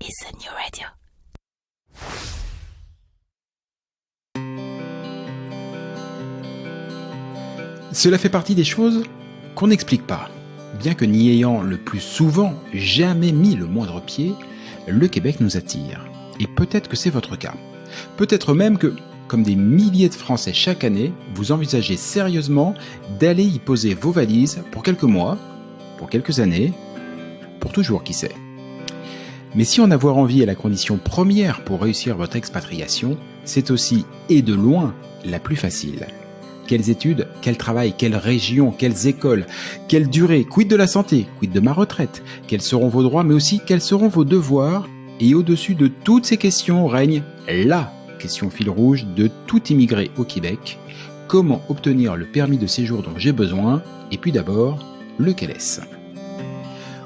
is the new radio. Cela fait partie des choses qu'on n'explique pas. Bien que n'y ayant le plus souvent jamais mis le moindre pied, le Québec nous attire. Et peut-être que c'est votre cas. Peut-être même que, comme des milliers de Français chaque année, vous envisagez sérieusement d'aller y poser vos valises pour quelques mois, pour quelques années, pour toujours, qui sait. Mais si en avoir envie est la condition première pour réussir votre expatriation, c'est aussi, et de loin, la plus facile. Quelles études, quel travail, quelle région, quelles écoles, quelle durée, quid de la santé, quid de ma retraite, quels seront vos droits, mais aussi quels seront vos devoirs. Et au-dessus de toutes ces questions règne la question fil rouge de tout immigré au Québec. Comment obtenir le permis de séjour dont j'ai besoin? Et puis d'abord, lequel est-ce?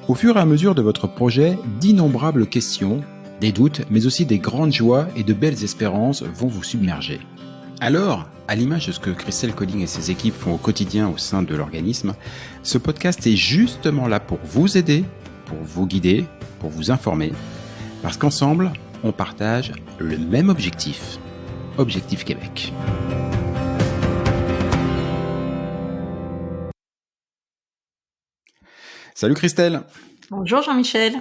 Au fur et à mesure de votre projet, d'innombrables questions, des doutes, mais aussi des grandes joies et de belles espérances vont vous submerger. Alors, à l'image de ce que Christelle Colling et ses équipes font au quotidien au sein de l'organisme, ce podcast est justement là pour vous aider, pour vous guider, pour vous informer, parce qu'ensemble, on partage le même objectif, Objectif Québec. Salut Christelle. Bonjour Jean-Michel.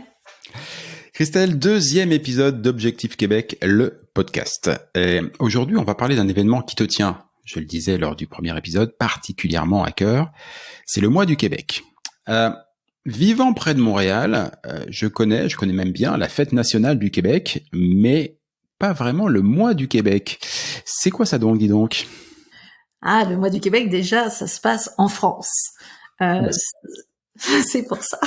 Christelle, deuxième épisode d'Objectif Québec, le podcast. Et aujourd'hui, on va parler d'un événement qui te tient, je le disais lors du premier épisode, particulièrement à cœur. C'est le Mois du Québec. Vivant près de Montréal, je connais même bien la Fête nationale du Québec, mais pas vraiment le Mois du Québec. C'est quoi ça donc, dis donc? Ah, le Mois du Québec, déjà, ça se passe en France. C'est pour ça.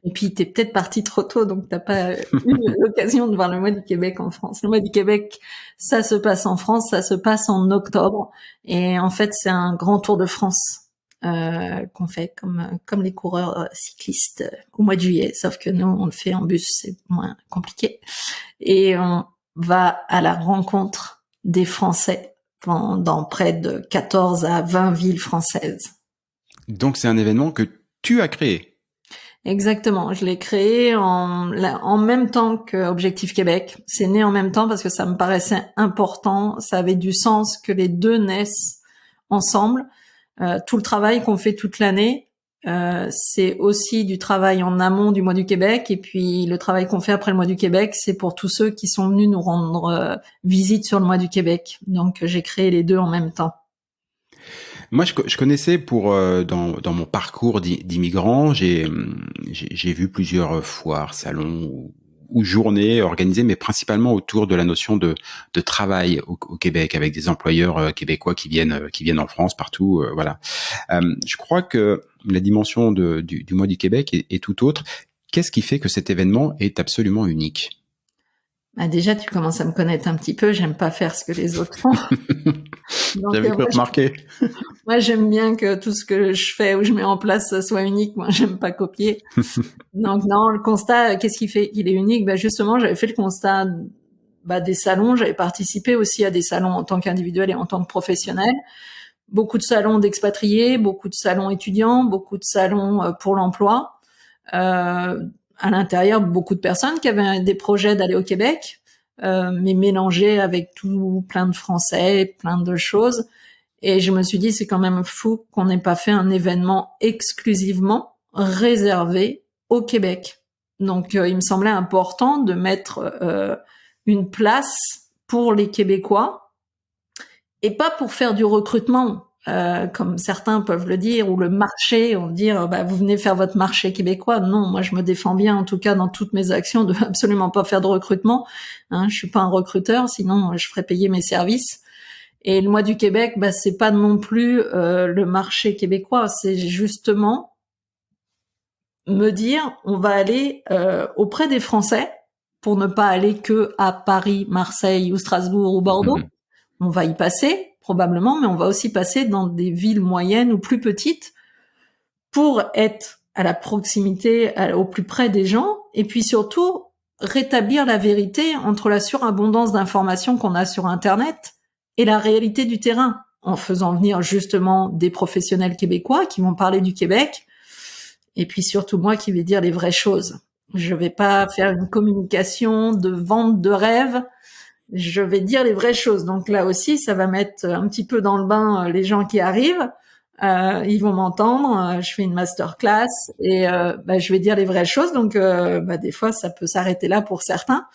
Et puis, t'es peut-être parti trop tôt, donc t'as pas eu l'occasion de voir le Mois du Québec en France. Le Mois du Québec, ça se passe en France, ça se passe en octobre. Et en fait, c'est un grand tour de France qu'on fait comme les coureurs cyclistes au mois de juillet. Sauf que nous, on le fait en bus, c'est moins compliqué. Et on va à la rencontre des Français dans près de 14 à 20 villes françaises. Donc, c'est un événement que tu as créé. Exactement, je l'ai créé en même temps que Objectif Québec. C'est né en même temps parce que ça me paraissait important, ça avait du sens que les deux naissent ensemble. Tout le travail qu'on fait toute l'année, c'est aussi du travail en amont du Mois du Québec, et puis le travail qu'on fait après le Mois du Québec, c'est pour tous ceux qui sont venus nous rendre visite sur le Mois du Québec. Donc j'ai créé les deux en même temps. Moi, je connaissais dans mon parcours d'immigrant, j'ai vu plusieurs foires, salons ou journées organisées, mais principalement autour de la notion de travail au Québec, avec des employeurs québécois qui viennent en France, partout, voilà. Je crois que la dimension du Mois du Québec est tout autre. Qu'est-ce qui fait que cet événement est absolument unique? Bah déjà, tu commences à me connaître un petit peu. J'aime pas faire ce que les autres font. Donc, J'avais cru remarquer. Moi, j'aime bien que tout ce que je fais ou je mets en place ça soit unique. Moi, j'aime pas copier. Donc, non, le constat, qu'est-ce qui fait qu'il est unique? Bah, justement, j'avais fait le constat, des salons. J'avais participé aussi à des salons en tant qu'individuel et en tant que professionnel. Beaucoup de salons d'expatriés, beaucoup de salons étudiants, beaucoup de salons pour l'emploi. À l'intérieur, beaucoup de personnes qui avaient des projets d'aller au Québec, mais mélangés avec tout plein de Français, plein de choses. Et je me suis dit, c'est quand même fou qu'on n'ait pas fait un événement exclusivement réservé au Québec. Donc, il me semblait important de mettre une place pour les Québécois, et pas pour faire du recrutement, comme certains peuvent le dire, ou le marché, on dire vous venez faire votre marché québécois. Non, moi je me défends bien, en tout cas dans toutes mes actions, de absolument pas faire de recrutement. Je suis pas un recruteur, sinon je ferais payer mes services. Et le Mois du Québec, c'est pas non plus le marché québécois, c'est justement me dire on va aller auprès des Français, pour ne pas aller que à Paris, Marseille ou Strasbourg ou Bordeaux. On va y passer probablement, mais on va aussi passer dans des villes moyennes ou plus petites pour être à la proximité, au plus près des gens, et puis surtout rétablir la vérité entre la surabondance d'informations qu'on a sur Internet et la réalité du terrain, en faisant venir justement des professionnels québécois qui vont parler du Québec, et puis surtout moi qui vais dire les vraies choses. Je vais pas faire une communication de vente de rêve. Je vais dire les vraies choses. Donc là aussi, ça va mettre un petit peu dans le bain les gens qui arrivent. Ils vont m'entendre. Je fais une masterclass et je vais dire les vraies choses. Donc des fois, ça peut s'arrêter là pour certains.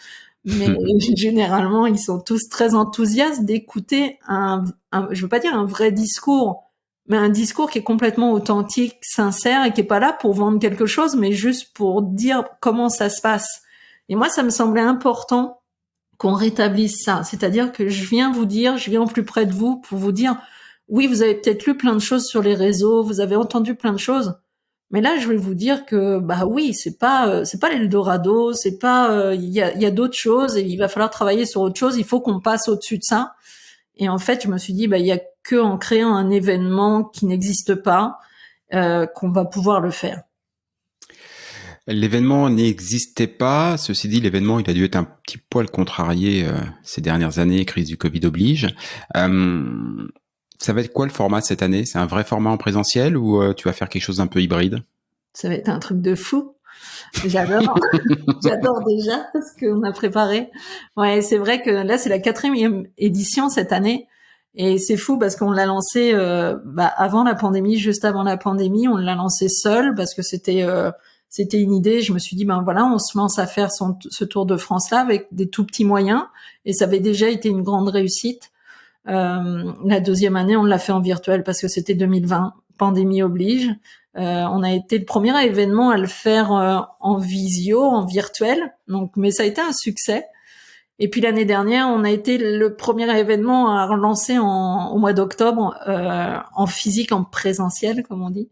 Mais généralement, ils sont tous très enthousiastes d'écouter je veux pas dire un vrai discours, mais un discours qui est complètement authentique, sincère et qui est pas là pour vendre quelque chose, mais juste pour dire comment ça se passe. Et moi, ça me semblait important qu'on rétablisse ça. C'est-à-dire que je viens au plus près de vous pour vous dire, oui, vous avez peut-être lu plein de choses sur les réseaux, vous avez entendu plein de choses, mais là, je vais vous dire que, oui, c'est pas l'Eldorado, c'est pas, il y a d'autres choses et il va falloir travailler sur autre chose. Il faut qu'on passe au-dessus de ça. Et en fait, je me suis dit, il y a que en créant un événement qui n'existe pas, qu'on va pouvoir le faire. L'événement n'existait pas. Ceci dit, l'événement, il a dû être un petit poil contrarié ces dernières années, crise du Covid oblige. Ça va être quoi le format cette année? C'est un vrai format en présentiel ou tu vas faire quelque chose d'un peu hybride? Ça va être un truc de fou. J'adore. J'adore déjà ce qu'on a préparé. Ouais, c'est vrai que là, c'est la 4e édition cette année. Et c'est fou parce qu'on l'a lancé avant la pandémie, juste avant la pandémie. On l'a lancé seul parce que c'était une idée. Je me suis dit, on se lance à faire ce Tour de France-là avec des tout petits moyens. Et ça avait déjà été une grande réussite. La 2e année, on l'a fait en virtuel parce que c'était 2020, pandémie oblige. On a été le premier événement à le faire en visio, en virtuel. Mais ça a été un succès. Et puis l'année dernière, on a été le premier événement à relancer au mois d'octobre en physique, en présentiel, comme on dit.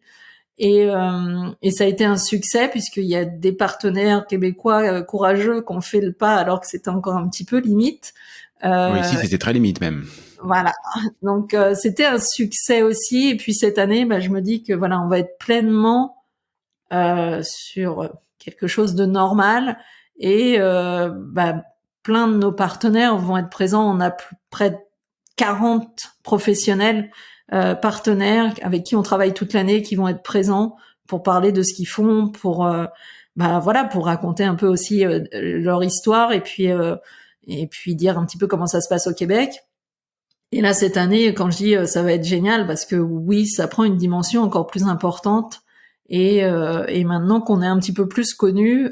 Et ça a été un succès puisqu'il y a des partenaires québécois courageux qui ont fait le pas alors que c'était encore un petit peu limite. Oui, ici, c'était très limite même. Voilà. Donc c'était un succès aussi. Et puis cette année, je me dis que on va être pleinement sur quelque chose de normal et plein de nos partenaires vont être présents. On a près de 40 professionnels partenaires avec qui on travaille toute l'année qui vont être présents pour parler de ce qu'ils font, pour pour raconter un peu aussi leur histoire et puis dire un petit peu comment ça se passe au Québec. Et là, cette année, quand je dis ça va être génial, parce que oui, ça prend une dimension encore plus importante. Et maintenant qu'on est un petit peu plus connu,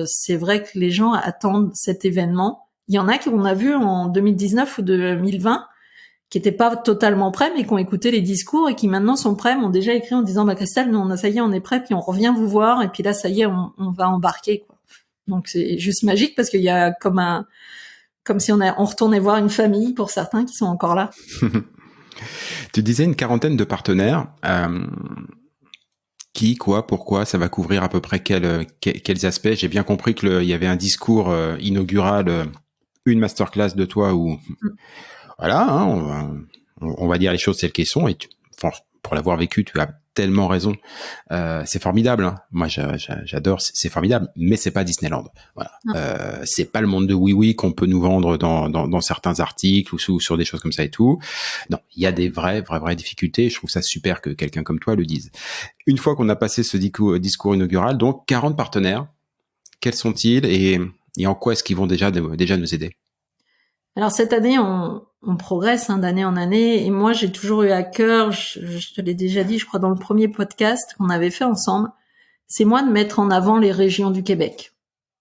c'est vrai que les gens attendent cet événement. Il y en a qu'on a vu en 2019 ou 2020 qui étaient pas totalement prêts, mais qui ont écouté les discours et qui maintenant sont prêts, m'ont déjà écrit en disant Christelle, nous, ça y est, on est prêts, puis on revient vous voir, et puis là, ça y est, on va embarquer, quoi. Donc c'est juste magique parce qu'il y a comme si on retournait voir une famille pour certains qui sont encore là. Tu disais une quarantaine de partenaires. Qui, quoi, pourquoi, ça va couvrir à peu près quels aspects? J'ai bien compris qu'il y avait un discours inaugural, une masterclass de toi où, voilà, on va dire les choses telles qu'elles sont. Et pour l'avoir vécu, tu as tellement raison. C'est formidable. Hein. Moi, j'adore. C'est formidable, mais c'est pas Disneyland. Voilà. C'est pas le monde de oui qu'on peut nous vendre dans certains articles ou sur des choses comme ça et tout. Non, il y a des vraies difficultés. Je trouve ça super que quelqu'un comme toi le dise. Une fois qu'on a passé ce discours inaugural, donc 40 partenaires, quels sont-ils et en quoi est-ce qu'ils vont déjà nous aider? Alors cette année, on progresse d'année en année, et moi j'ai toujours eu à cœur, je te l'ai déjà dit, je crois dans le premier podcast qu'on avait fait ensemble, c'est moi de mettre en avant les régions du Québec.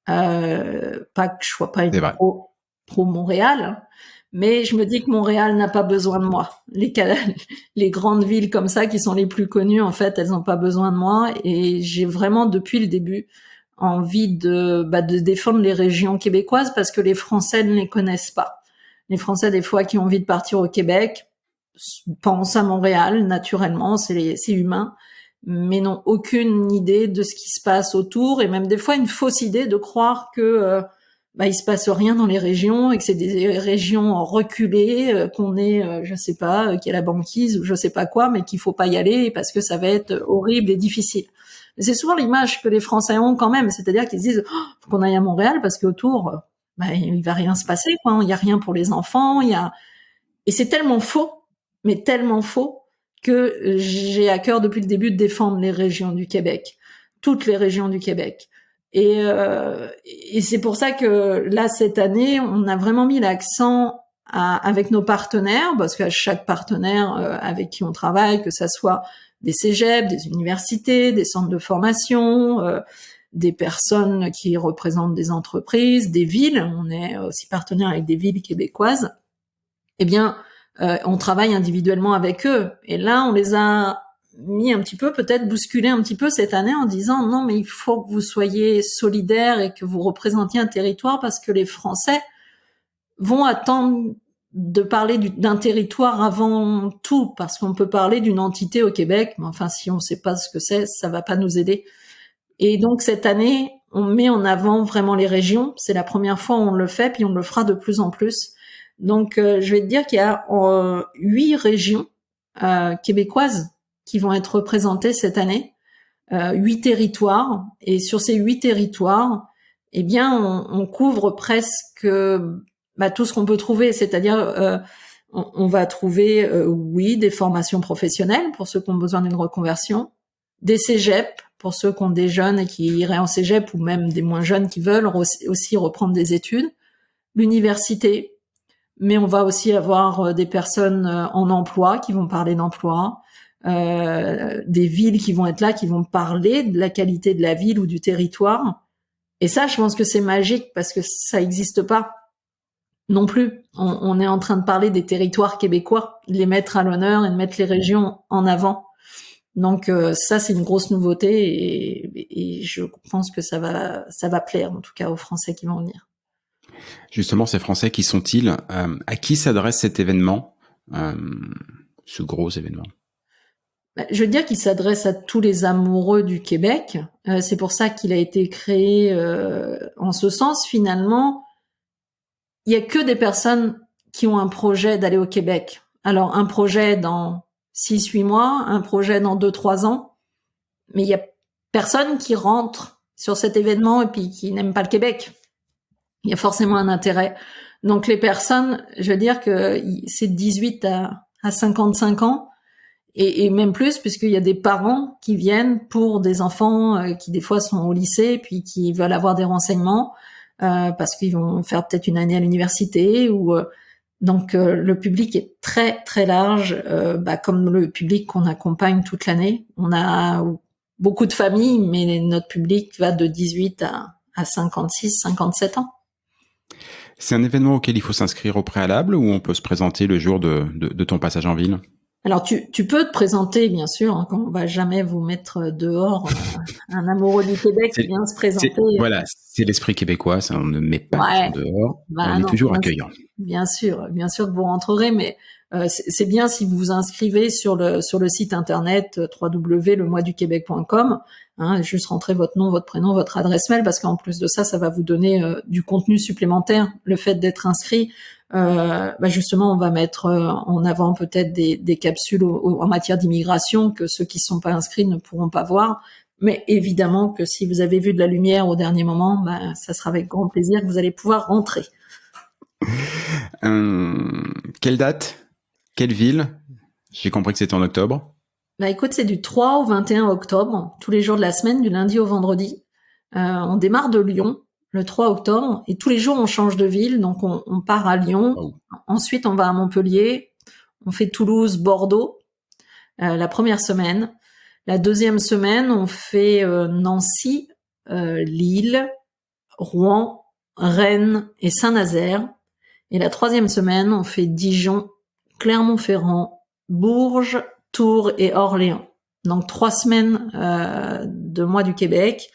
Pas que je sois pas une pro Montréal, mais je me dis que Montréal n'a pas besoin de moi. Les grandes villes comme ça qui sont les plus connues, en fait, elles n'ont pas besoin de moi, et j'ai vraiment depuis le début envie de défendre les régions québécoises parce que les Français ne les connaissent pas. Les Français, des fois, qui ont envie de partir au Québec, pensent à Montréal, naturellement, c'est humain, mais n'ont aucune idée de ce qui se passe autour, et même des fois une fausse idée de croire que il se passe rien dans les régions, et que c'est des régions reculées, qu'on est, je sais pas, qu'il y a la banquise ou je sais pas quoi, mais qu'il faut pas y aller parce que ça va être horrible et difficile. Mais c'est souvent l'image que les Français ont quand même, c'est-à-dire qu'ils se disent faut qu'on aille à Montréal parce qu'autour il va rien se passer, quoi. Il y a rien pour les enfants, et c'est tellement faux, mais tellement faux que j'ai à cœur depuis le début de défendre les régions du Québec, toutes les régions du Québec. Et c'est pour ça que là, cette année, on a vraiment mis l'accent avec nos partenaires, parce qu'à chaque partenaire avec qui on travaille, que ça soit des cégeps, des universités, des centres de formation, des personnes qui représentent des entreprises, des villes, on est aussi partenaire avec des villes québécoises, eh bien, on travaille individuellement avec eux. Et là, on les a mis un petit peu, peut-être bousculé un petit peu cette année en disant non, mais il faut que vous soyez solidaires et que vous représentiez un territoire, parce que les Français vont attendre de parler d'un territoire avant tout, parce qu'on peut parler d'une entité au Québec, mais enfin, si on ne sait pas ce que c'est, ça va pas nous aider. Et donc, cette année, on met en avant vraiment les régions. C'est la première fois où on le fait, puis on le fera de plus en plus. Donc, je vais te dire qu'il y a 8 régions québécoises qui vont être représentées cette année, 8 territoires. Et sur ces 8 territoires, eh bien, on couvre presque tout ce qu'on peut trouver. C'est-à-dire, on va trouver, oui, des formations professionnelles pour ceux qui ont besoin d'une reconversion, des cégeps pour ceux qui ont des jeunes et qui iraient en cégep, ou même des moins jeunes qui veulent aussi reprendre des études, l'université, mais on va aussi avoir des personnes en emploi qui vont parler d'emploi, des villes qui vont être là, qui vont parler de la qualité de la ville ou du territoire. Et ça, je pense que c'est magique, parce que ça n'existe pas non plus. On est en train de parler des territoires québécois, de les mettre à l'honneur et de mettre les régions en avant. Donc ça, c'est une grosse nouveauté, et je pense que ça va plaire, en tout cas aux Français qui vont venir. Justement, ces Français, qui sont-ils? À qui s'adresse cet événement, ce gros événement? Je veux dire qu'il s'adresse à tous les amoureux du Québec. C'est pour ça qu'il a été créé en ce sens. Finalement, il y a que des personnes qui ont un projet d'aller au Québec. Alors, un projet dans 6-8 mois, un projet dans 2-3 ans, mais il y a personne qui rentre sur cet événement et puis qui n'aime pas le Québec. Il y a forcément un intérêt. Donc les personnes, je veux dire que c'est de 18 à 55 ans, et même plus, puisqu'il y a des parents qui viennent pour des enfants qui des fois sont au lycée, puis qui veulent avoir des renseignements, parce qu'ils vont faire peut-être une année à l'université, ou donc le public est très très large, comme le public qu'on accompagne toute l'année. On a beaucoup de familles, mais notre public va de 18 à 56, 57 ans. C'est un événement auquel il faut s'inscrire au préalable, ou on peut se présenter le jour de ton passage en ville? Alors tu peux te présenter, bien sûr, hein, on va jamais vous mettre dehors un amoureux du Québec qui vient se présenter. Voilà, c'est l'esprit québécois, ça, on ne met pas dehors, on est toujours accueillant. Bien sûr que vous rentrerez, mais c'est bien si vous vous inscrivez sur le site internet www.lemoisduquebec.com, hein, juste rentrer votre nom, votre prénom, votre adresse mail, parce qu'en plus de ça, ça va vous donner du contenu supplémentaire, le fait d'être inscrit. Justement, on va mettre en avant peut-être des capsules en matière d'immigration que ceux qui ne sont pas inscrits ne pourront pas voir. Mais évidemment que si vous avez vu de la lumière au dernier moment, ça sera avec grand plaisir que vous allez pouvoir rentrer. Quelle date? Quelle ville? J'ai compris que c'était en octobre. Écoute, c'est du 3 au 21 octobre, tous les jours de la semaine, du lundi au vendredi. On démarre de Lyon le 3 octobre, et tous les jours on change de ville, donc on part à Lyon, ensuite on va à Montpellier, on fait Toulouse, Bordeaux, la première semaine. La deuxième semaine, on fait Nancy, Lille, Rouen, Rennes et Saint-Nazaire. Et la troisième semaine, on fait Dijon, Clermont-Ferrand, Bourges, Tours et Orléans. Donc 3 semaines de Mois du Québec,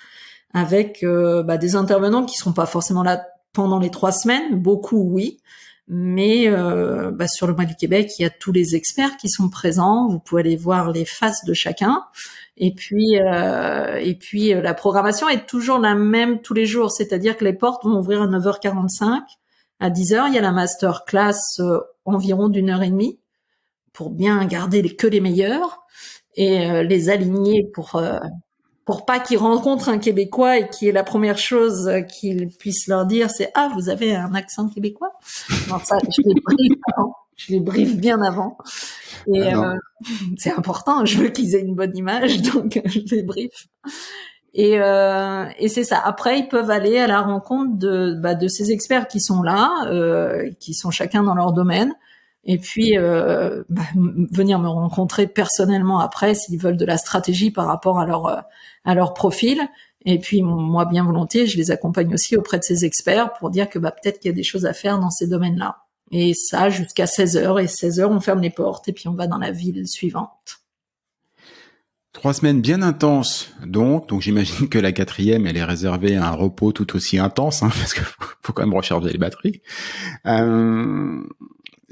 avec des intervenants qui seront pas forcément là pendant les 3 semaines, beaucoup oui, mais sur le Mois du Québec, il y a tous les experts qui sont présents, vous pouvez aller voir les faces de chacun, et puis la programmation est toujours la même tous les jours, c'est-à-dire que les portes vont ouvrir à 9h45, à 10h, il y a la masterclass environ d'1h30, pour bien garder que les meilleurs, et les aligner pour pas qu'ils rencontrent un Québécois et qui est la première chose qu'ils puissent leur dire, c'est « Ah, vous avez un accent québécois ?» Non, ça, je les briefe bien avant. Et c'est important, je veux qu'ils aient une bonne image, donc je les briefe. Et c'est ça. Après, ils peuvent aller à la rencontre de ces experts qui sont là, qui sont chacun dans leur domaine, et puis venir me rencontrer personnellement après s'ils veulent de la stratégie par rapport à leur profil. Et puis moi, bien volontiers, je les accompagne aussi auprès de ces experts pour dire que peut-être qu'il y a des choses à faire dans ces domaines-là. Et ça jusqu'à 16h. Et 16h, on ferme les portes et puis on va dans la ville suivante. 3 semaines bien intenses, donc j'imagine que la 4e, elle est réservée à un repos tout aussi intense, parce que faut quand même recharger les batteries.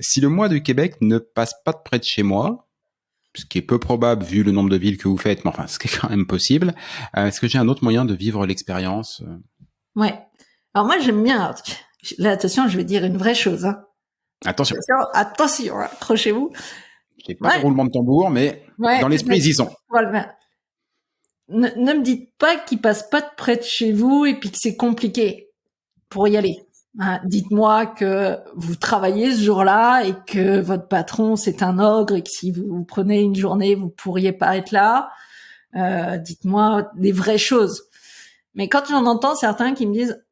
Si le mois du Québec ne passe pas de près de chez moi, ce qui est peu probable vu le nombre de villes que vous faites, mais enfin, ce qui est quand même possible, est-ce que j'ai un autre moyen de vivre l'expérience? Ouais. Alors moi, j'aime bien. Là, attention, je vais dire une vraie chose. Attention, accrochez-vous. j'ai pas de roulement de tambour, mais dans l'esprit, ils y sont. Voilà. Ne me dites pas qu'il passe pas de près de chez vous et puis que c'est compliqué pour y aller. Dites-moi que vous travaillez ce jour-là et que votre patron c'est un ogre et que si vous prenez une journée vous pourriez pas être là. Dites-moi des vraies choses. Mais quand j'en entends certains qui me disent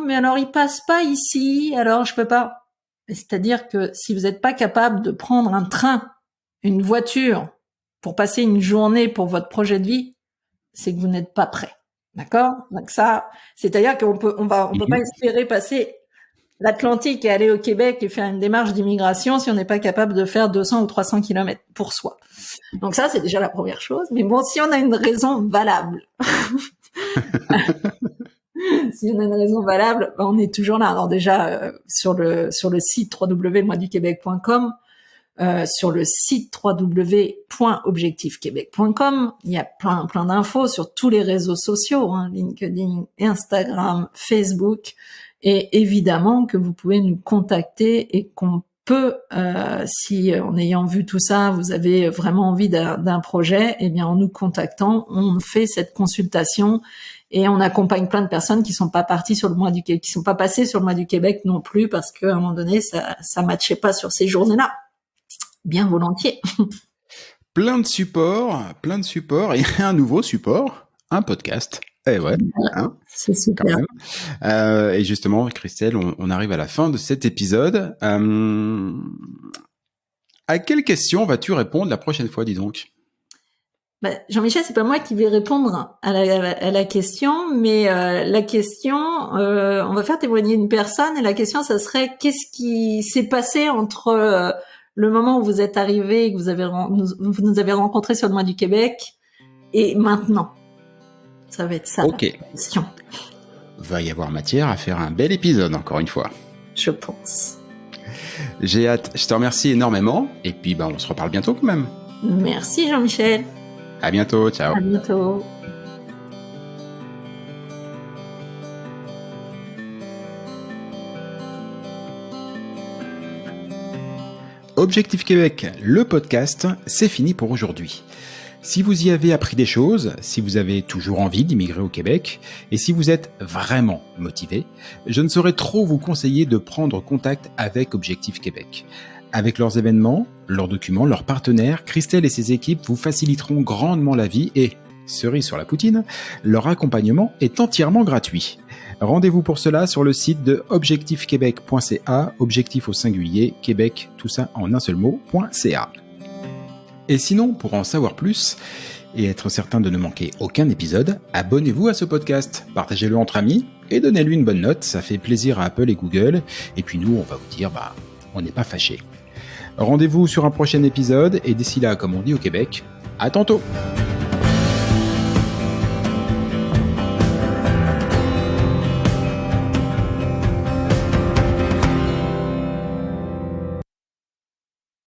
mais alors il passe pas ici, alors je peux pas. C'est-à-dire que si vous n'êtes pas capable de prendre un train, une voiture pour passer une journée pour votre projet de vie, c'est que vous n'êtes pas prêt. D'accord? Donc ça, c'est-à-dire qu'on peut pas espérer passer l'Atlantique et aller au Québec et faire une démarche d'immigration si on n'est pas capable de faire 200 ou 300 kilomètres pour soi. Donc ça, c'est déjà la première chose. Mais bon, si on a une raison valable, on est toujours là. Alors déjà, sur le site www.moisduquebec.com, sur le site www.objectifquebec.com, il y a plein d'infos sur tous les réseaux sociaux, LinkedIn, Instagram, Facebook. Et évidemment que vous pouvez nous contacter et qu'on peut, si en ayant vu tout ça, vous avez vraiment envie d'un projet, eh bien en nous contactant, on fait cette consultation et on accompagne plein de personnes qui sont pas parties sur le mois du Québec, qui sont pas passées sur le mois du Québec non plus parce qu'à un moment donné ça matchait pas sur ces journées-là. Bien volontiers. Plein de supports et un nouveau support, un podcast. Eh ouais, c'est super. Quand même. Et justement, Christelle, on arrive à la fin de cet épisode. À quelle question vas-tu répondre la prochaine fois, dis donc? Jean-Michel, c'est pas moi qui vais répondre à la question, mais la question, on va faire témoigner une personne et la question, ça serait qu'est-ce qui s'est passé entre le moment où vous êtes arrivé et que vous nous avez rencontrés sur le mois du Québec et maintenant? Ça va être ça, la question. Va y avoir matière à faire un bel épisode, encore une fois. Je pense. J'ai hâte. Je te remercie énormément. Et puis, on se reparle bientôt quand même. Merci Jean-Michel. À bientôt. Ciao. À bientôt. Objectif Québec, le podcast, c'est fini pour aujourd'hui. Si vous y avez appris des choses, si vous avez toujours envie d'immigrer au Québec, et si vous êtes vraiment motivé, je ne saurais trop vous conseiller de prendre contact avec Objectif Québec. Avec leurs événements, leurs documents, leurs partenaires, Christelle et ses équipes vous faciliteront grandement la vie et, cerise sur la poutine, leur accompagnement est entièrement gratuit. Rendez-vous pour cela sur le site de objectifquebec.ca, objectif au singulier, Québec, tout ça en un seul mot.ca. Et sinon, pour en savoir plus et être certain de ne manquer aucun épisode, abonnez-vous à ce podcast, partagez-le entre amis et donnez-lui une bonne note, ça fait plaisir à Apple et Google. Et puis nous, on va vous dire, on n'est pas fâchés. Rendez-vous sur un prochain épisode et d'ici là, comme on dit au Québec, à tantôt!